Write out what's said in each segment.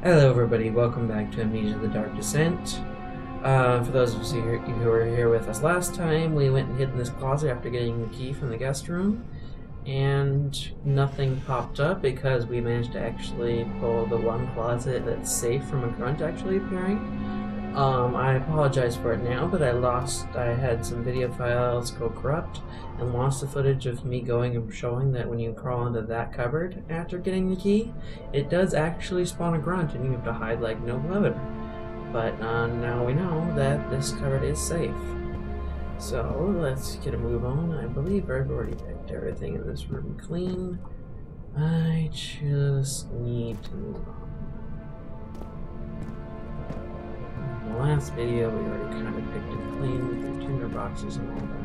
Hello everybody, welcome back to Amnesia the Dark Descent. For those of you who were here with us last time, we went and hid in this closet after getting the key from the guest room, and nothing popped up because we managed to actually pull the one closet that's safe from a grunt actually appearing. I apologize for it now, but I had some video files go corrupt and lost the footage of me going and showing that when you crawl into that cupboard after getting the key, it does actually spawn a grunt and you have to hide like no other. But now we know that this cupboard is safe. So let's get a move on. I believe I've already picked everything in this room clean. I just need to move on. In the last video, we already kind of picked it clean with the tinder boxes and all that.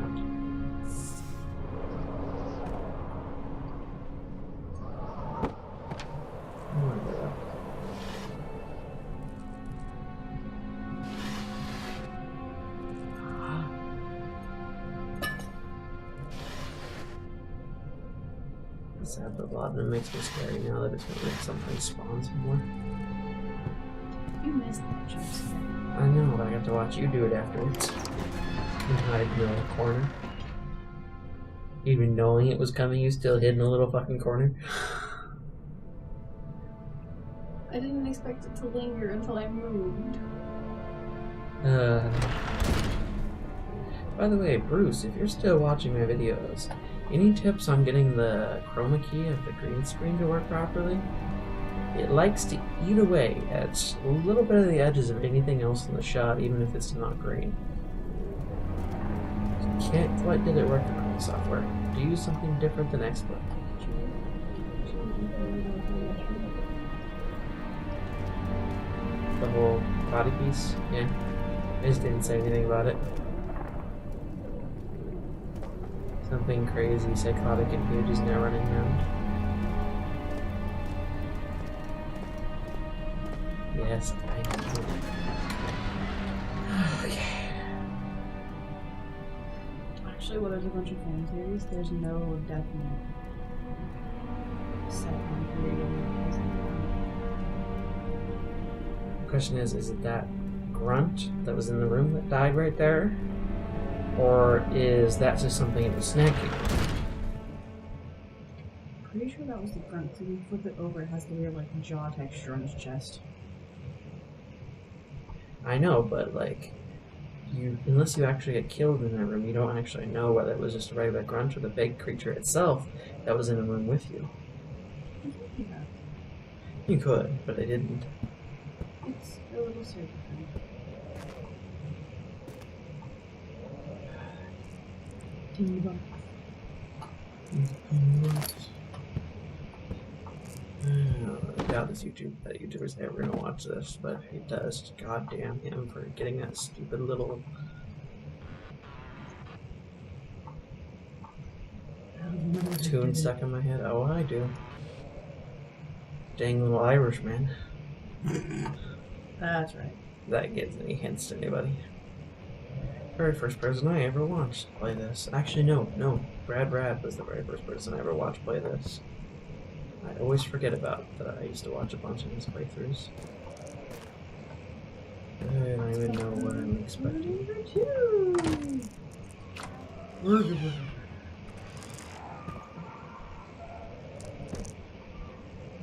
Sad, but a lot of it makes me scary now that it's gonna make something spawn some more. You missed that jump scare. I know, but I got to watch you do it afterwards. And hide in the corner. Even knowing it was coming, you still hid in a little fucking corner. I didn't expect it to linger until I moved. By the way, Bruce, if you're still watching my videos, any tips on getting the chroma key of the green screen to work properly? It likes to eat away at a little bit of the edges of anything else in the shot, even if it's not green. Can't quite get it working on the software. Do you use something different than XSplit? The whole body piece? Yeah. I just didn't say anything about it. Something crazy, psychotic, and huge is now running around. Yes, I know. Okay. Actually, well, there's a bunch of fan theories. There's no definite set time period on The question is it that grunt that was in the room that died right there? Or is that just something it was snacking? Pretty sure that was the grunt. So when you flip it over, it has the weird like jaw texture on his chest. I know, but like, unless you actually get killed in that room, you don't actually know whether it was just a regular grunt or the big creature itself that was in the room with you. Yeah. You could, but I didn't. It's a little circle thing. I doubt that YouTuber's ever gonna watch this, but he does. God damn him for getting that stupid little tune stuck in my head. Oh, I do. Dang little Irishman. That's right. That gives any hints to anybody. Very first person I ever watched play this. Actually, no. Brad was the very first person I ever watched play this. I always forget about that. I used to watch a bunch of his playthroughs. I don't even know what I'm expecting.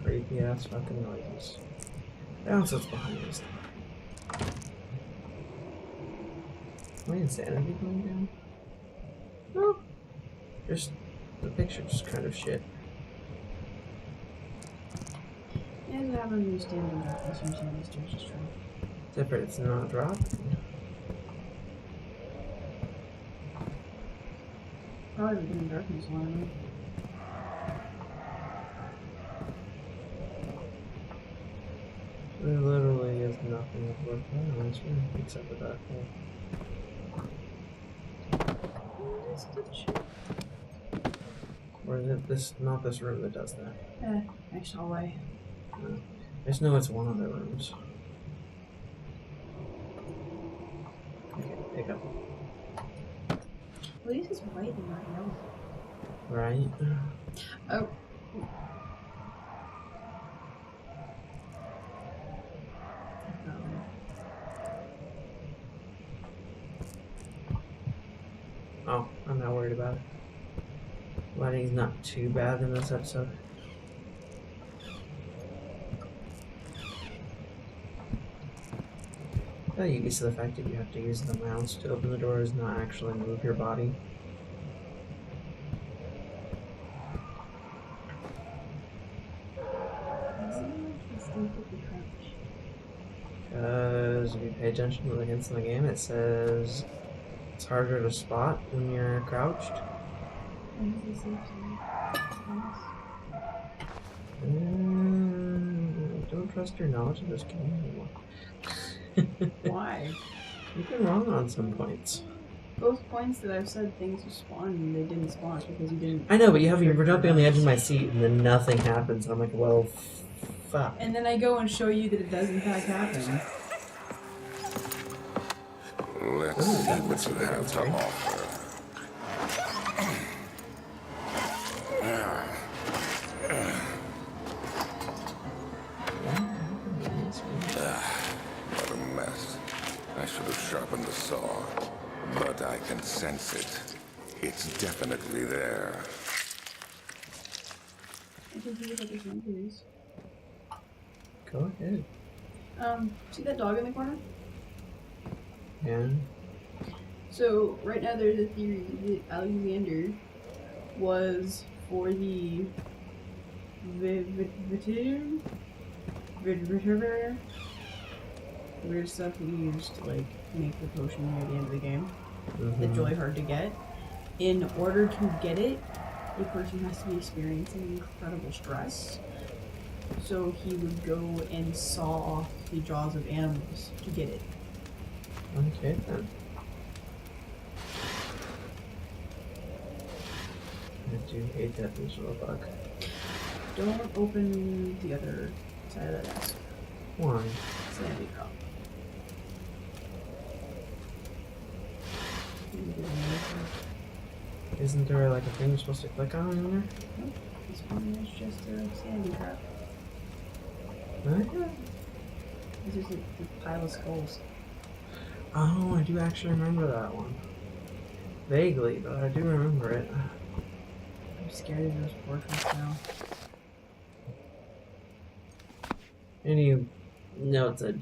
Creepy ass fucking noises. That's what's behind this thing. Am I insanity going down? No. Just the picture's kind of shit. And I have a new standing darkness from Sandy Sturge's drop. Except for it's not dropping. Probably the Dim Darkness one. There literally is nothing worth in this room except for that hole. Or is it this? Not this room that does that. Next hallway. No. I just know it's one of the rooms. Okay, pick up. At least it's white and not yellow. Right? Oh. Oh, I'm not worried about it. Lighting's not too bad in this episode. You get used to the fact that you have to use the mouse to open the doors, not actually move your body. Because if you pay attention to the hints in the game, it says it's harder to spot when you're crouched. Don't trust your knowledge of this game anymore. Why? You've been wrong on some points. Both points that I've said things will spawn and they didn't spawn because you didn't. I know, but you were jumping on the edge of my seat and then nothing happens. And I'm like, well, fuck. And then I go and show you that it does in fact happen. Let's see what you have to offer. What a mess. I should have sharpened the saw, but I can sense it. It's definitely there. I can see what this one is. Go ahead. See that dog in the corner? Yeah. So right now there's a theory that Alexander was for the weird stuff he used to like make the potion near the end of the game. It's really hard to get. In order to get it, a person has to be experiencing incredible stress. So he would go and saw off the jaws of animals to get it. Okay, then. I do hate that visual bug. Don't open the other side of the desk. Why? Sandy drop. Isn't there like a thing you're supposed to click on in there? Nope. This one is just a sandy trap. Okay. This is a pile of skulls. Oh, I do actually remember that one. Vaguely, but I do remember it. I'm scared of those portraits now. Any notes that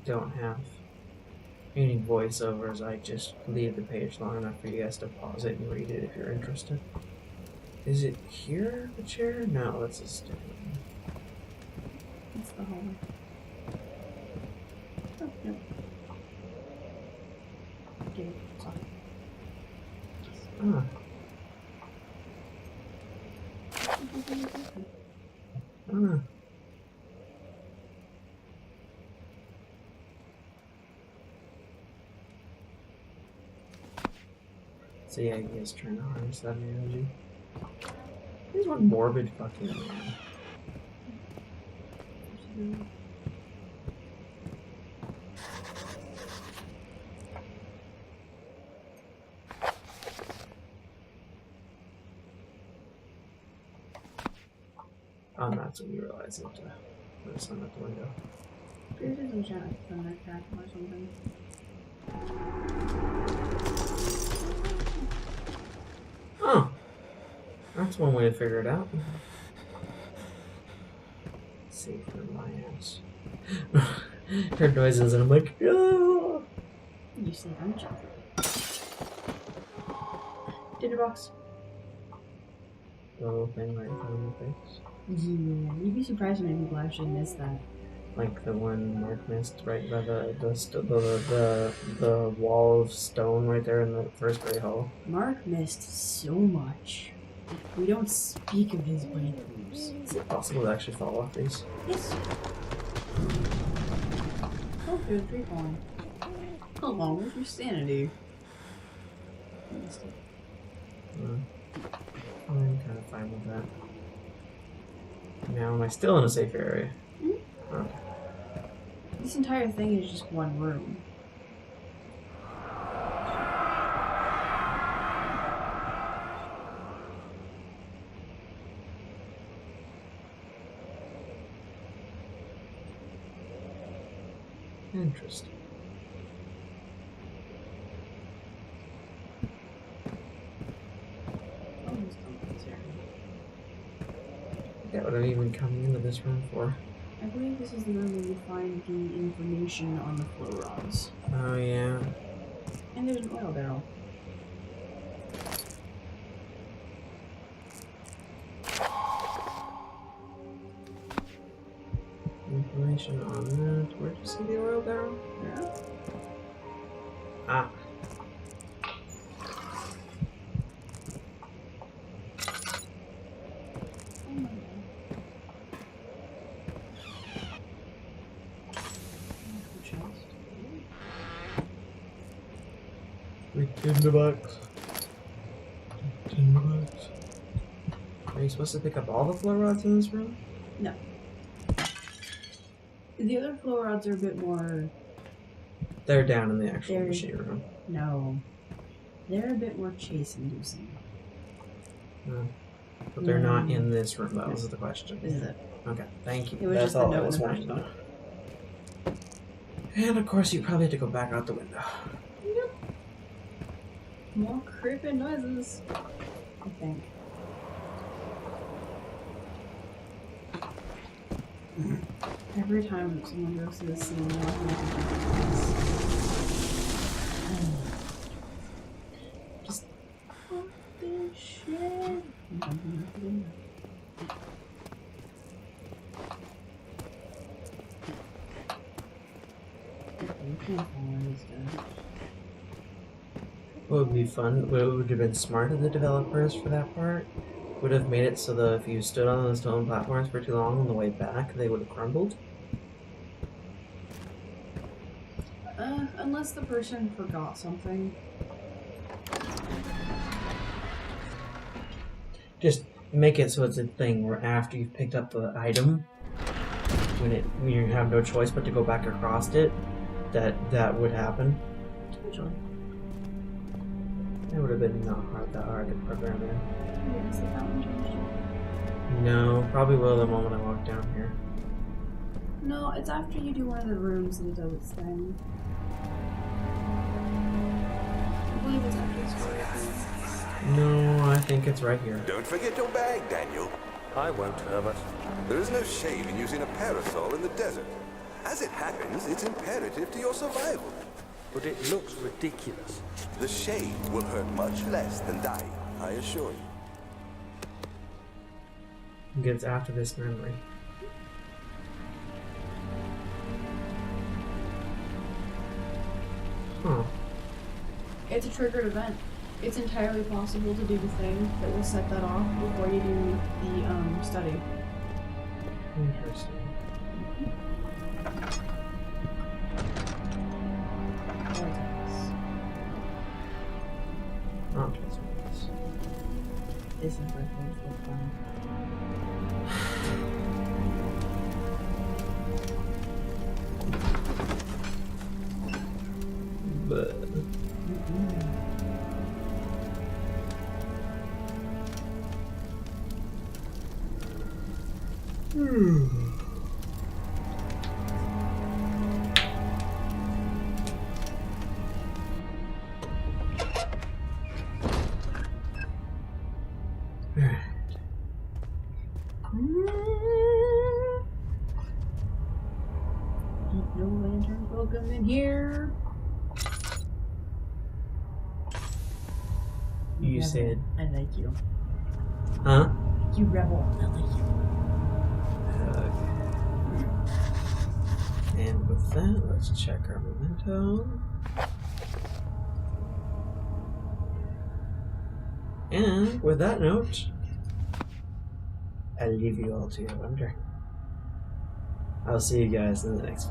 don't have any voiceovers, I just leave the page long enough for you guys to pause it and read it if you're interested. Is it here, the chair? No, that's a stick. It's the hallway. Oh, no. Okay, sorry. Ah. Ah. So yeah, you guys trying to harness that energy. Here's one morbid fucking man. Oh, that's when you realize it. There's sun at the window. There's some shot from that crack or something. Oh, that's one way to figure it out. Safe for my ass. Heard noises and I'm like, oh. You say I'm jumping. Dinner box. The little thing right in front of my face. Yeah, you'd be surprised how many people actually miss that. Like the one Mark missed right by the wall of stone right there in the first gray hole. Mark missed so much. We don't speak of his breakthroughs. Is it possible to actually fall off these? Yes. Oh, there's a tree falling. Along with your sanity. I missed it. I'm kind of fine with that. Now, am I still in a safe area? Mm-hmm. Okay. This entire thing is just one room. Interesting. are we even coming into this room for? I believe this is the room where you find the information on the flow rods. Oh, yeah. And there's an oil barrel. Information on that. Where'd you see the oil barrel? Yeah. Ah. Oh my god. $10. $10. Are you supposed to pick up all the flow rods in this room? No. The other flow rods are a bit more... They're down in the actual machine room. No. They're a bit more chase-inducing. No. But they're not in this room, that was the question. This is it. Okay, thank you. It was That's just the all I note was in the wanting to first know. And of course, you probably had to go back out the window. Yep. More creeping noises, I think. Every time someone goes to the scene, I want to make a difference. Just fuck this shit. I'm jumping out the window. You can't fall on this guy. What would be fun, what would have been smart of the developers for that part, would have made it so that if you stood on those stone platforms for too long on the way back, they would have crumbled. Unless the person forgot something. Just make it so it's a thing where after you've picked up the item, when you have no choice but to go back across it, that would happen. Potentially. It would have been not that hard to program in. Yes, the fountain changed. No, probably will the moment I walk down here. No, it's after you do one of the rooms that it does its thing. I believe it's after the story. No, I think it's right here. Don't forget your bag, Daniel. I won't, Herbert. There is no shame in using a parasol in the desert. As it happens, it's imperative to your survival. But it looks ridiculous. The shade will hurt much less than dying, I assure you. It gets after this memory. Huh. It's a triggered event. It's entirely possible to do the thing that will set that off before you do the study. Interesting. Not just this. This is where things look fun. But No lanterns welcome in here. you Rebel. said, I like you. huh? You rebel. I like you. Okay. And with that, let's check our memento. And with that note, I leave you all to your wonder. I'll see you guys in the next